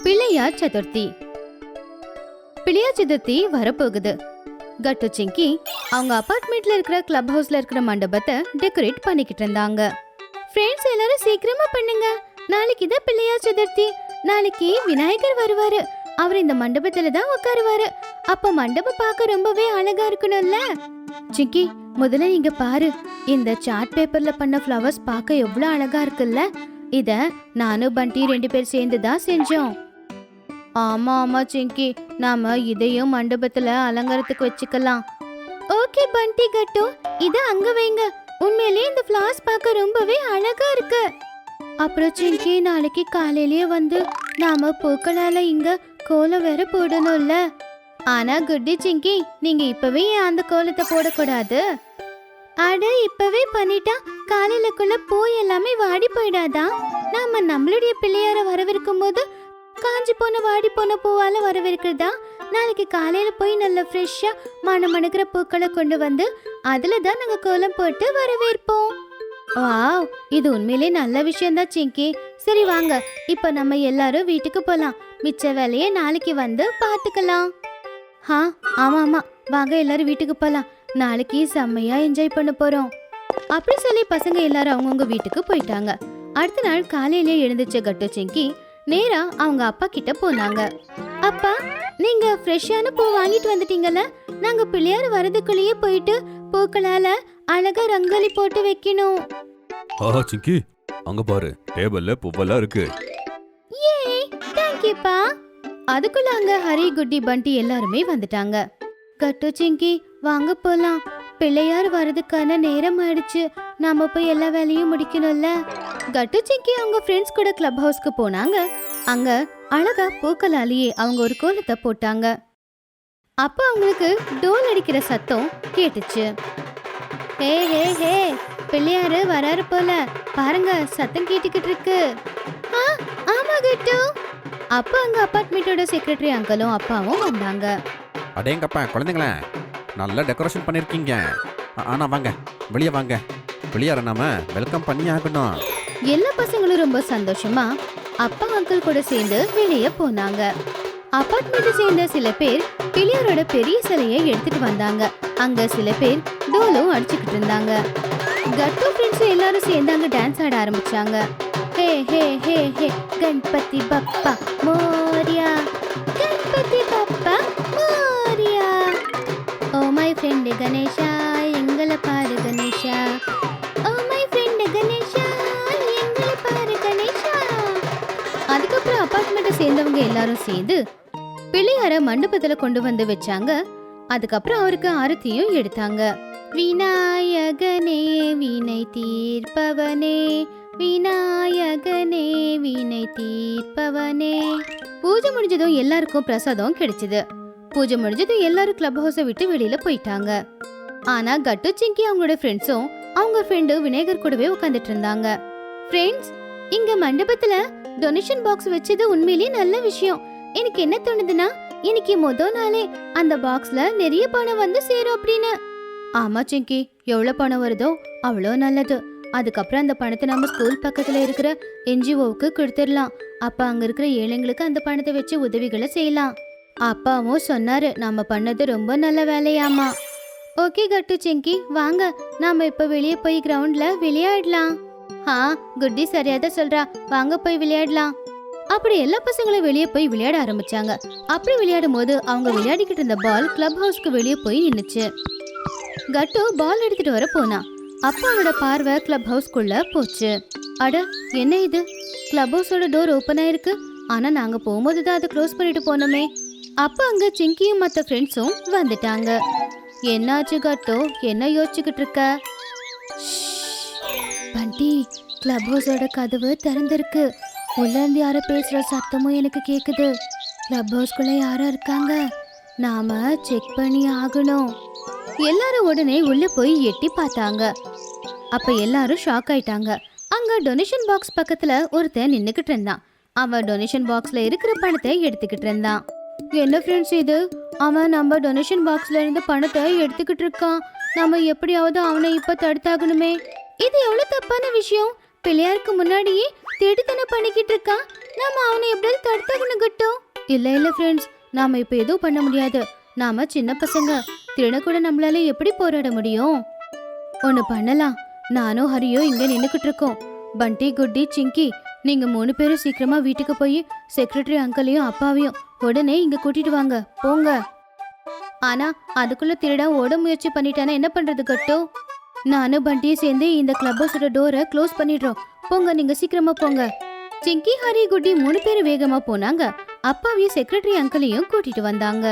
பிள்ளையார் சதுர்த்தி. பிள்ளையார் சதுர்த்தி வரப்போகுது. கட்டு சிங்கி அவங்க அபார்ட்மெண்ட்ல இருக்கிற கிளப் ஹவுஸ்ல இருக்கிற மண்டபத்தை டெக்கரேட் பண்ணிக்கிட்டு இருந்தாங்க. ஃப்ரெண்ட்ஸ் எல்லாரும் சீக்கிரமா பண்ணுங்க, நாளைக்கு தான் பிள்ளையார் சதுர்த்தி. நாளைக்கு விநாயகர் வருவாரு, அவர் இந்த மண்டபத்துல தான் உட்காருவாரு. அப்ப மண்டபம் பார்க்க ரொம்பவே அழகா இருக்கணும்ல. சிங்கி முதல்ல நீங்க பாரு, இந்த சார்ட் பேப்பர்ல பண்ண ஃப்ளவர்ஸ் பார்க்க எவ்வளவு அழகா இருக்குல்ல. இத நானும் பண்டி 2 பேர் சேர்ந்து தான் செஞ்சோம். ஆமா ஆமா சிங்கி, நாம இதையும் மண்டபத்துல அலங்காரத்துக்கு வச்சுக்கலாம். ஓகே பண்டி கட்டு, இத அங்க வைங்க. உண்மையிலேயே இந்த ஃப்ளவர்ஸ் பார்க்க ரொம்பவே அழகா இருக்கு. அப்புறம் சிங்கி நாளைக்கு காலையிலேயே வந்து நாம பூக்களால இங்க கோலம் வேற போடணும்ல. ஆனா குட்டி சிங்கி, நீங்க இப்பவே அந்த கோலத்தை போடக்கூடாது. அட இப்பவே பண்ணிட்டா காலையிலக்குள்ள பூ எல்லாமே வாடி போயிடாதா? நாம நம்மளுடைய பிள்ளையார வரவிருக்கும் போது காஞ்சி போன வாடி போன பூவால வரவிருக்கிறதா? நாளைக்கு காலையில போய் நல்ல ஃப்ரெஷ்ஷா மணக்கிற பூக்களை கொண்டு வந்து அதுல தான் நாங்க கோலம் போட்டு வரவேற்போம். வாவ், இது உண்மையிலே நல்ல விஷயம்தான் சிங்கி. சரி வாங்க, இப்ப நம்ம எல்லாரும் வீட்டுக்கு போலாம். மிச்ச வேலையை நாளைக்கு வந்து பாத்துக்கலாம். ஆமா ஆமா, வாங்க எல்லாரும் வீட்டுக்கு போலாம். நாளைக்கு செம்மையா என்ஜாய் பண்ண போறோம். அப்படி சொல்லி பசங்க எல்லாரும் அவங்கவுங்க வீட்டுக்கு போயிட்டாங்க. அடுத்த நாள் காலையிலே எழுந்துச்ச கட்டு சிங்கி நேரா அவங்க அப்பா கிட்ட போனாங்க. அப்பா, நீங்க ஃப்ரெஷ்ஷான பூ வாங்கிட்டு வந்துட்டீங்கல்ல? நாங்க பிள்ளையார் வரதுக்குள்ளேயே போயிட்டு பூக்களால அழகா ரங்கோலி போட்டு வைக்கணும். சிங்கி அங்க பாரு, டேபிள்ல பூவெல்லாம் இருக்கு. ஏ தேங்க்யூப்பா. அதுக்குள்ள அங்க ஹரி குட்டி பண்டி எல்லாருமே வந்துட்டாங்க. கட்டு சிங்கி வாங்க போலாம், பிள்ளையார் வரதுக்கான நேரம் ஆயிடுச்சு. நாம போய் எல்லா வேலையும் முடிக்கணும்ல. கட்டு சிங்கி அவங்க ஃப்ரெண்ட்ஸ் கூட கிளப் ஹவுஸ்க்கு போனாங்க. அங்க அழகா பூக்களாலேயே அவங்க ஒரு கோலத்தை போட்டாங்க. அப்ப அவங்களுக்கு டோல் அடிக்கிற சத்தம் கேட்டுச்சு. ஹே ஹே ஹே, பிள்ளையாரு வராரு போல, பாருங்க சத்தம் கேட்டுக்கிட்டு இருக்கு. ஆமா கட்டு. அப்ப அங்க அபார்ட்மெண்டோட செக்ரட்டரி அங்கிளும் அப்பாவும் வந்தாங்க. அடேங்கப்பா குழந்தைங்களா, நல்லா டெக்கரேஷன் பண்ணிருக்கீங்க. ஆனா வாங்க வெளியே வாங்க, பிள்ளையார நாம வெல்கம் பண்ணி ஆகணும். எல்லா பசங்களும் ரொம்ப சந்தோஷமா அப்பா அங்கிள் கூட சேர்ந்து வெளியே போனாங்க. அபார்ட்மெண்ட் சேர்ந்த சில பேர் பிள்ளையாரோட பெரிய சிலையை எடுத்துட்டு வந்தாங்க. அங்க சில பேர் டோலும் அடிச்சுக்கிட்டு இருந்தாங்க. கட்டு ஃப்ரெண்ட்ஸ் எல்லாரும் சேர்ந்து அங்க டான்ஸ் ஆட ஆரம்பிச்சாங்க. ஹே ஹே ஹே ஹே, Ganapathi Papa Moriah, Ganapathi Papa Moriah. Oh my friend Ganesha, எங்களை பாரு Ganesha. Oh my friend Ganesha, எங்களை பாரு கணேஷா. அதுக்கப்புறம் அபார்ட்மெண்ட்டை சேர்ந்தவங்க எல்லாரும் சேர்ந்து பிள்ளையார மண்டபத்துல கொண்டு வந்து வச்சாங்க. அதுக்கப்புறம் அவருக்கு ஆரத்தியும் எடுத்தாங்க. விநாயகனே வினை தீர்ப்பவனே, விநாயகனே வினை தீர்ப்பவனே. பூஜை முடிஞ்சதும் எல்லாருக்கும் பிரசாதம் கிடைச்சது. பூஜை முடிஞ்சதும் எல்லாரும் கிளப் ஹவுஸை விட்டு வெளியில போயிட்டாங்க. ஆனா கட்டு சிங்கி அவங்களோட ஃப்ரெண்ட்ஸும் அவங்க ஃப்ரெண்டு விநாயகர் கூடவே உட்காந்துட்டு இருந்தாங்க. ஃப்ரெண்ட்ஸ், இங்க மண்டபத்துல டொனேஷன் பாக்ஸ் வச்சது உண்மையிலேயே நல்ல விஷயம். எனக்கு என்ன தோணுதுன்னா, இன்னைக்கு முதல் நாளே அந்த பாக்ஸ்ல நிறைய பணம் வந்து சேரும் அப்படின்னு. ஆமா சிங்கி, எவ்வளவு பணம் வருதோ அவ்வளோ நல்லது. அதுக்கப்புறம் அந்த பணத்தை நம்ம ஸ்கூல் பக்கத்துல இருக்கிற NGOவுக்கு கொடுத்துடலாம். அப்ப அங்க இருக்கிற ஏழைங்களுக்கு அந்த பணத்தை வச்சு உதவிகளை செய்யலாம். அப்பாவும் சொன்னாரு நம்ம பண்ணது ரொம்ப நல்ல வேலையாமா. ஓகே கட்டு சிங்கி, வாங்க நாம இப்ப வெளியே போய் கிரவுண்ட்ல விளையாடலாம். குட்டி சரியாதான் சொல்றா, வாங்க போய் விளையாடலாம். அப்படி எல்லா பசங்களும் வெளியே போய் விளையாட ஆரம்பிச்சாங்க. அப்படி விளையாடும் போது அவங்க விளையாடிக்கிட்டு இருந்த பால் கிளப் ஹவுஸ்க்கு வெளியே போய் நின்னுச்சு. கட்டு பால் எடுத்துட்டு வர போனா. அப்ப அவனோட பார்வை கிளப் ஹவுஸ்க்குள்ள போச்சு. அட என்ன இது, கிளப் ஹவுஸோட டோர் ஓபன் ஆயிருக்கு. ஆனா நாங்க போகும்போது தான் அதை க்ளோஸ் பண்ணிட்டு போனோமே. அப்ப அங்க சிங்கியும் மத்த ஃப்ரெண்ட்ஸும் வந்துட்டாங்க. என்னாச்சு கட்டு, என்ன யோசிச்சுக்கிட்டு இருக்க? பண்டி, கிளப் ஹவுஸோட கதவு திறந்திருக்கு. உள்ள இருந்து யாரோ பேசுற சத்தமும் எனக்கு கேக்குது. கிளப் ஹவுஸ்குள்ள யாரா இருக்காங்க, நாம செக் பண்ணி ஆகணும். எல்லாரும் உடனே உள்ள போய் எட்டி பார்த்தாங்க. அப்ப எல்லாரும் ஷாக் ஆயிட்டாங்க. அங்க டொனேஷன் பாக்ஸ் பக்கத்துல ஒருத்தன் நின்னுக்கிட்டு இருந்தான். அவன் டொனேஷன் பாக்ஸ்ல இருக்கிற பணத்தை எடுத்துக்கிட்டு இருந்தான். என்ன ஃப்ரெண்ட்ஸ் இது, அவன் நம்ம டொனேஷன் பாக்ஸ்ல இருந்து பணத்தை எடுத்துக்கிட்டு இருக்கான். நம்ம எப்படியாவது அவனை இப்ப தடுத்தாகணுமே. இது எவ்வளவு தப்பான விஷயம். பிள்ளையாருக்கு முன்னாடியே திருட்டுத்தனம் பண்ணிக்கிட்டு இருக்கான். நாம அவனை எப்படியாவது தடுத்தாகணும் கட்டு. இல்ல ஃப்ரெண்ட்ஸ், நாம இப்ப எதுவும் பண்ண முடியாது. நாம சின்ன பசங்க, திருட கூட நம்மளால எப்படி போராட முடியும்? ஒண்ணு பண்ணலாம். நானும் ஹரியோ இங்க நின்னுக்கிட்டு இருக்கோம். பண்டி, குட்டி, சிங்கி, நீங்க 3 பேரும் சீக்கிரமா வீட்டுக்கு போய் செக்ரட்டரி அங்கிளையும் அப்பாவையும் உடனே இங்க கூட்டிட்டு வாங்க. போங்க. ஆனா அதுக்குள்ள திருடன் ஓட முயற்சி பண்ணிட்டானா என்ன பண்றது கட்டு? நானும் பண்டியும் சேர்ந்து இந்த கிளப் ஹவுஸோட டோரை க்ளோஸ் பண்ணிடுறோம். போங்க, நீங்க சீக்கிரமா போங்க. சிங்கி, ஹரி, குட்டி 3 பேரும் வேகமா போனாங்க. அப்பாவையும் செக்ரட்டரி அங்கிளையும் கூட்டிட்டு வந்தாங்க.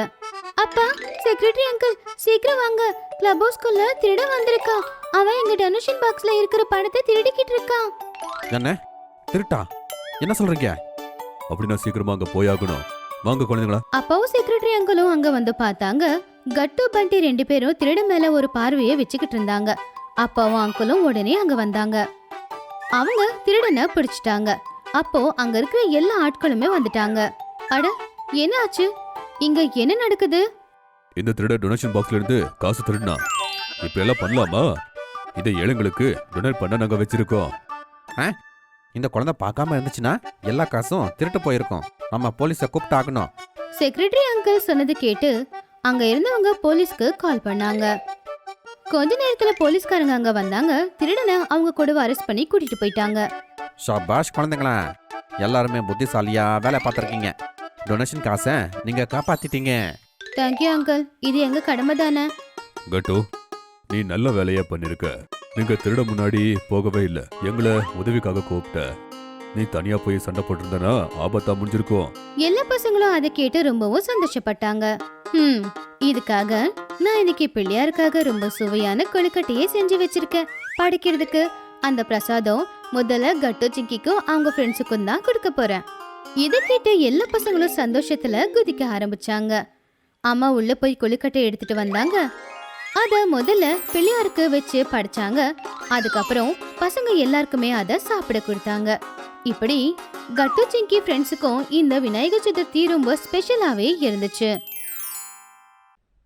அப்பா, செக்ரட்டரி அங்கிள், சீக்கிரம் வாங்க. கிளப் ஹவுஸ்க்குள்ள திருடன் வந்திருக்கான். அவன் எங்க டொனேஷன் பாக்ஸ்ல இருக்கிற பணத்தை திருடிக்கிட்டு இருக்கான். என்ன திருட்டா? என்ன சொல்றீங்க? அப்படின்னா சீக்கிரமா அங்க போயாகணும். வாங்க குழந்தைங்களா. அப்பாவும் செக்ரட்டரி அங்கிளும் அங்க வந்து பார்த்தாங்க. கட்டு, பண்டி 2 பேரும் திருடன் மேல ஒரு பார்வையை வச்சுக்கிட்டு இருந்தாங்க. அப்பாவும் அங்கிளும் உடனே அங்க வந்தாங்க. அவங்க திருடனை பிடிச்சிட்டாங்க. அப்போ அங்க இருக்கிற எல்லா ஆட்களுமே வந்துட்டாங்க. அட, என்ன ஆச்சு? இங்க என்ன நடக்குது? இந்த திருட டொனேஷன் பாக்ஸ்ல இருந்து காசு திருடினா இப்ப எல்லாம் பண்ணலாமா? இதை ஏழைங்களுக்கு டொனேட் பண்ண நாங்க வச்சிருக்கோம். இந்த குழந்தை பார்க்காம இருந்துச்சுன்னா எல்லா காசும் திருட்டு போயிருக்கும். நம்ம போலீஸை கூப்பிட்டு ஆகணும். செக்ரட்டரி அங்கிள் சொன்னது கேட்டு அங்க இருந்தவங்க போலீஸ்க்கு கால் பண்ணாங்க. கொஞ்ச நேரத்துல போலீஸ்காரங்க அங்க வந்தாங்க. திருடனை அவங்க கூட அரெஸ்ட் பண்ணி கூட்டிட்டு போயிட்டாங்க. ஷாபாஷ் குழந்தைங்களா, எல்லாருமே புத்திசாலியா வேலை பார்த்துருக்கீங்க. டொனேஷன் காசை நீங்க காப்பாத்திட்டீங்க. தேங்க்யூ அங்கிள், இது எங்க கடமை தானே. கட்டு, நீ நல்ல வேலையா பண்ணிருக்க. நீங்க திருட முன்னாடி போகவே இல்ல, எங்களை உதவிக்காக கூப்பிட்ட. நீ தனியா போய் சண்டை போட்டிருந்தனா ஆபத்தா முடிஞ்சிருக்கும். எல்லா பசங்களும் அதை கேட்டு ரொம்பவும் சந்தோஷப்பட்டாங்க. இதுக்காக நான் இன்னைக்கு பிள்ளையாருக்காக ரொம்ப சுவையான கொழுக்கட்டையே செஞ்சு வச்சிருக்கேன் படைக்கிறதுக்கு. அந்த பிரசாதம் முதல்ல கட்டு, சிங்கிக்கும் அவங்க ஃப்ரெண்ட்ஸுக்கும் தான் கொடுக்க போறேன். இதை கேட்டு எல்லா பசங்களும் சந்தோஷத்துல குதிக்க ஆரம்பிச்சாங்க. அம்மா உள்ள போய் கொழுக்கட்டை எடுத்துட்டு வந்தாங்க. அத முதல்ல பிள்ளையாருக்கு வச்சு படைச்சாங்க. அதுக்கப்புறம் பசங்க எல்லாருக்குமே அத சாப்பிட கொடுத்தாங்க. இப்படி கட்டு, சிங்கி ஃப்ரெண்ட்ஸுக்கும் இந்த விநாயகர் சதுர்த்தி ரொம்ப ஸ்பெஷலாவே இருந்துச்சு.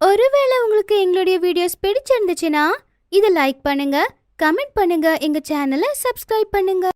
ஒருவேளை உங்களுக்கு எங்களுடைய வீடியோஸ் பிடிச்சிருந்துச்சுன்னா இதை லைக் பண்ணுங்க, கமெண்ட் பண்ணுங்க, எங்க சேனலை சப்ஸ்கிரைப் பண்ணுங்க.